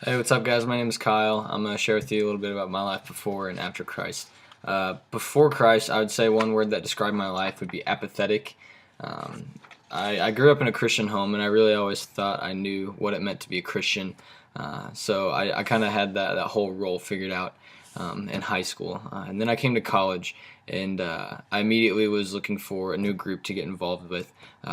Hey, what's up, guys? My name is Kyle. I'm going to share with you a little bit about my life before and after Christ. Before Christ, I would say one word that described my life would be apathetic. Um, I grew up in a Christian home, and I really always thought I knew what it meant to be a Christian. So I kind of had that whole role figured out in high school. And then I came to college, and I immediately was looking for a new group to get involved with.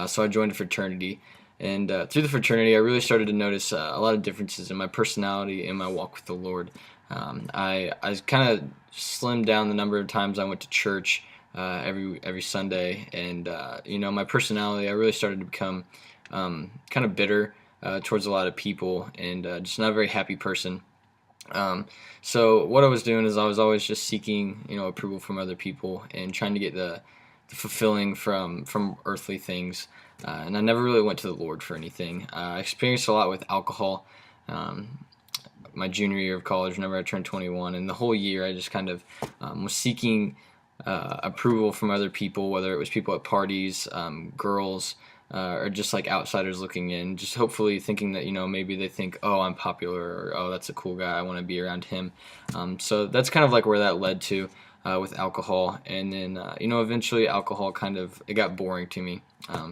So I joined a fraternity. And through the fraternity, I really started to notice a lot of differences in my personality and my walk with the Lord. I kind of slimmed down the number of times I went to church every Sunday, and my personality. I really started to become kind of bitter towards a lot of people, and just not a very happy person. So what I was doing is I was always just seeking, approval from other people and trying to get the fulfilling from earthly things. And I never really went to the Lord for anything. I experienced a lot with alcohol. My junior year of college, whenever I turned 21, and the whole year I just kind of was seeking approval from other people, whether it was people at parties, girls, or just like outsiders looking in, just hopefully thinking that maybe they think, oh, I'm popular, or oh, that's a cool guy, I want to be around him. So that's kind of like where that led to with alcohol, and then eventually alcohol it got boring to me,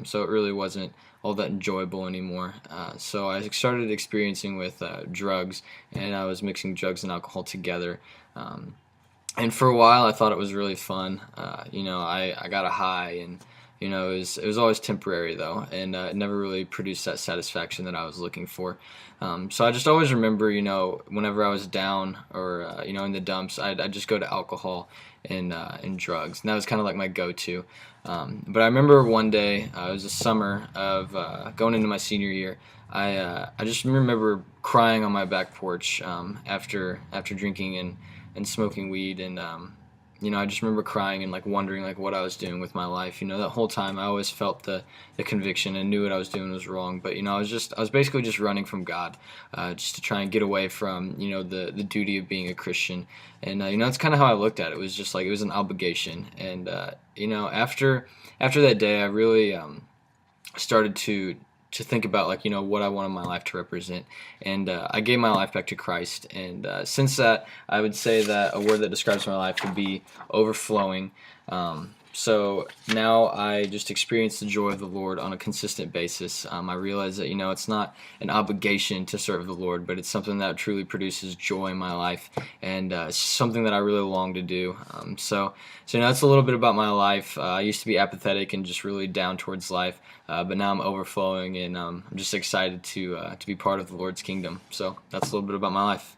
so it really wasn't all that enjoyable anymore. So I started experiencing with drugs, and I was mixing drugs and alcohol together. And for a while, I thought it was really fun. I got a high, and it was always temporary though, and it never really produced that satisfaction that I was looking for. So I just always remember, whenever I was down or in the dumps, I'd just go to alcohol and drugs, and that was kind of like my go-to. But I remember one day, it was the summer of going into my senior year. I just remember crying on my back porch after drinking and smoking weed, and I just remember crying and like wondering like what I was doing with my life. That whole time I always felt the conviction and knew what I was doing was wrong. But I was basically just running from God, just to try and get away from the duty of being a Christian. And that's kind of how I looked at it. It was just like it was an obligation. And after that day, I really started to think about like what I wanted my life to represent, and I gave my life back to Christ. And since that, I would say that a word that describes my life would be overflowing. So now I just experience the joy of the Lord on a consistent basis. I realize that it's not an obligation to serve the Lord, but it's something that truly produces joy in my life, and it's something that I really long to do. So that's a little bit about my life. I used to be apathetic and just really down towards life, but now I'm overflowing, and I'm just excited to be part of the Lord's kingdom. So that's a little bit about my life.